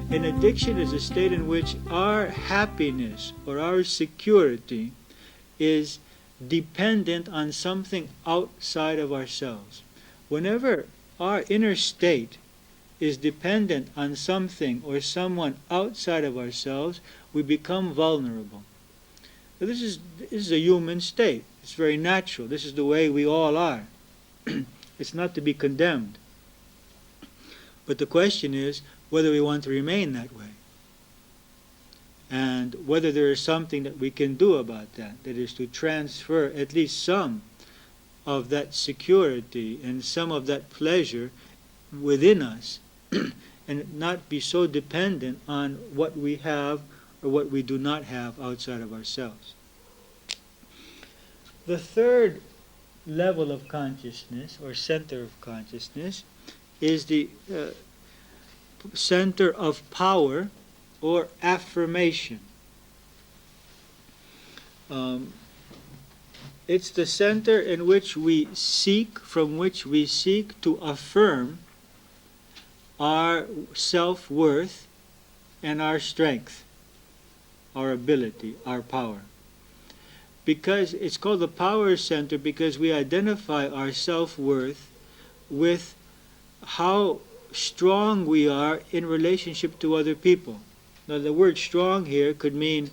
An addiction is a state in which our happiness or our security is dependent on something outside of ourselves. Whenever our inner state is dependent on something or someone outside of ourselves, we become vulnerable. Now, this is a human state. It's very natural. This is the way we all are. It's not to be condemned. But the question is whether we want to remain that way, and whether there is something that we can do about that, that is to transfer at least some of that security and some of that pleasure within us and not be so dependent on what we have or what we do not have outside of ourselves. The third level of consciousness, or center of consciousness, is the center of power or affirmation. It's the center in which we seek, from which we seek to affirm our self-worth and our strength, our ability, our power. Because it's called the power center because we identify our self-worth with how strong we are in relationship to other people. Now, the word strong here could mean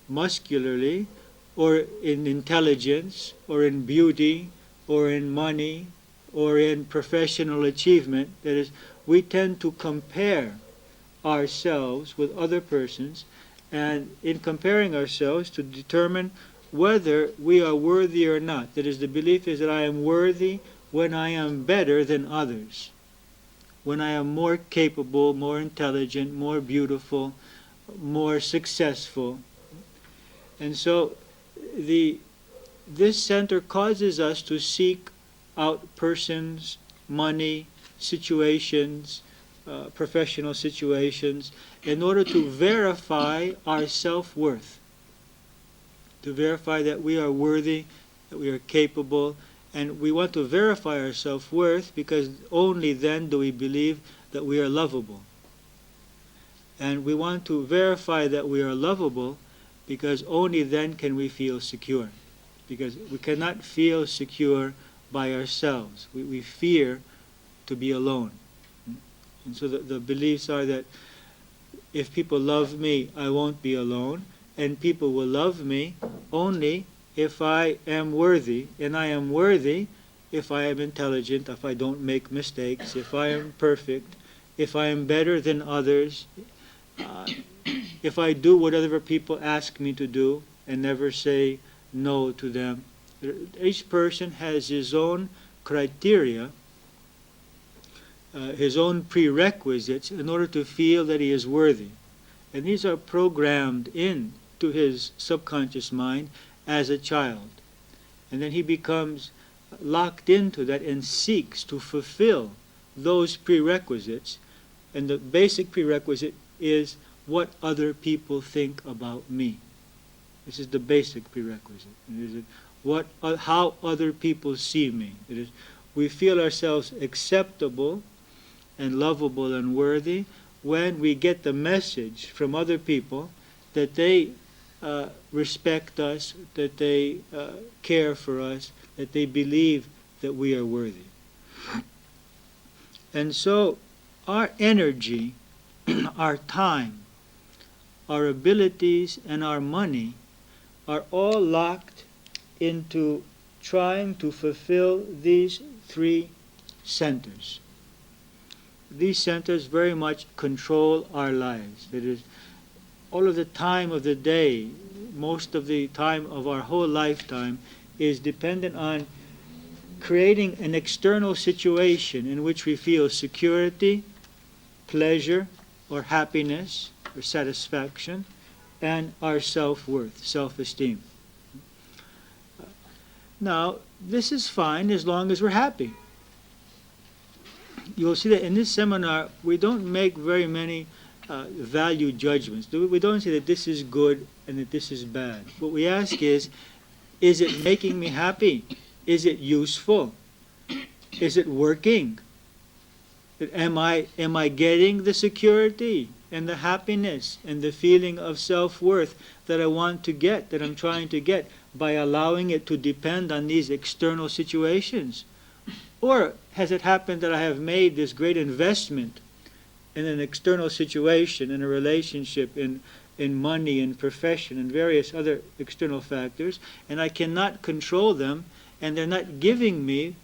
muscularly, or in intelligence, or in beauty, or in money, or in professional achievement. That is, we tend to compare ourselves with other persons, and in comparing ourselves to determine whether we are worthy or not. That is, the belief is that I am worthy when I am better than others, when I am more capable, more intelligent, more beautiful, more successful. And so this center causes us to seek out persons, money, situations, professional situations, in order to verify our self-worth, to verify that we are worthy, that we are capable. And we want to verify our self-worth because only then do we believe that we are lovable. And we want to verify that we are lovable because only then can we feel secure. Because we cannot feel secure by ourselves. We fear to be alone. And so the beliefs are that if people love me, I won't be alone. And people will love me only if I am worthy, and I am worthy if I am intelligent, if I don't make mistakes, if I am perfect, if I am better than others, if I do whatever people ask me to do and never say no to them. Each person has his own criteria, his own prerequisites in order to feel that he is worthy. And these are programmed into his subconscious mind as a child. And then he becomes locked into that and seeks to fulfill those prerequisites. And the basic prerequisite is what other people think about me. This is the basic prerequisite. It is how other people see me. It is, we feel ourselves acceptable and lovable and worthy when we get the message from other people that they respect us, that they care for us, that they believe that we are worthy. And so our energy, our time, our abilities, and our money are all locked into trying to fulfill these three centers. These centers very much control our lives. That is, all of the time of the day, most of the time of our whole lifetime, is dependent on creating an external situation in which we feel security, pleasure, or happiness, or satisfaction, and our self-worth, self-esteem. Now, this is fine as long as we're happy. You'll see that in this seminar, we don't make very many value judgments. We don't say that this is good and that this is bad. What we ask is it making me happy? Is it useful? Is it working? Am I getting the security and the happiness and the feeling of self-worth that I want to get, that I'm trying to get, by allowing it to depend on these external situations? Or has it happened that I have made this great investment in an external situation, in a relationship, in money, in profession, and various other external factors, and I cannot control them, and they're not giving me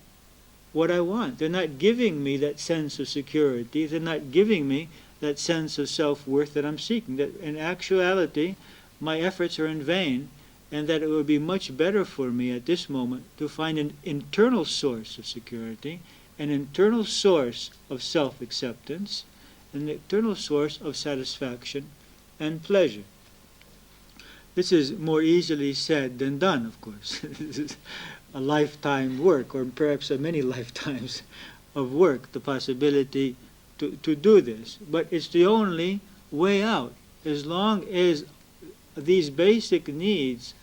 what I want. They're not giving me that sense of security. They're not giving me that sense of self-worth that I'm seeking. That in actuality, my efforts are in vain, and that it would be much better for me at this moment to find an internal source of security, an internal source of self-acceptance, an internal source of satisfaction and pleasure. This is more easily said than done, of course. This is a lifetime work, or perhaps many lifetimes of work, the possibility to do this. But it's the only way out. As long as these basic needs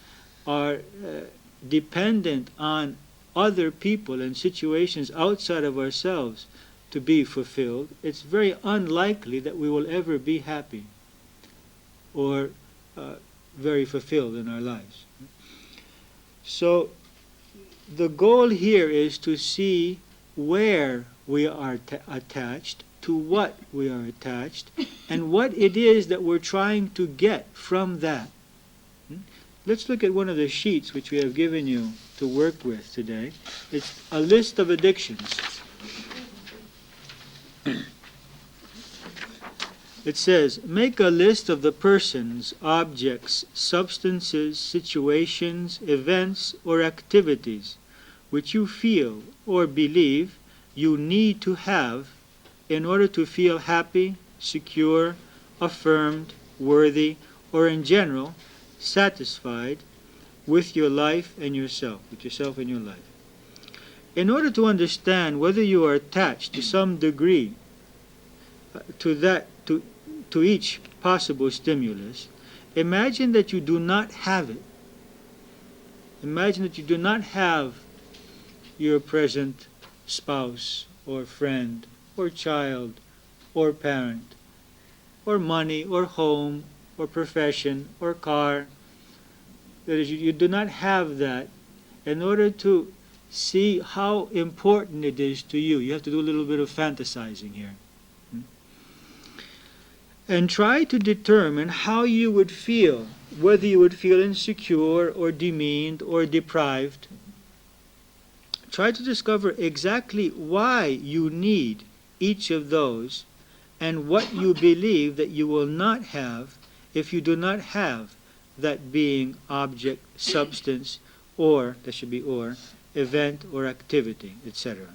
are dependent on other people and situations outside of ourselves to be fulfilled, it's very unlikely that we will ever be happy or very fulfilled in our lives. So the goal here is to see where we are attached, to what we are attached, and what it is that we're trying to get from that. Let's look at one of the sheets which we have given you to work with today. It's a list of addictions. It says, make a list of the persons, objects, substances, situations, events, or activities which you feel or believe you need to have in order to feel happy, secure, affirmed, worthy, or in general satisfied with your life and yourself, with yourself and your life. In order to understand whether you are attached to some degree to each possible stimulus, imagine that you do not have it. Imagine that you do not have your present spouse or friend or child or parent or money or home or profession or car. That is, you do not have that. In order to see how important it is to you, you have to do a little bit of fantasizing here. And try to determine how you would feel, whether you would feel insecure or demeaned or deprived. Try to discover exactly why you need each of those and what you believe that you will not have if you do not have that being, object, substance, or, that should be or, event or activity, etc.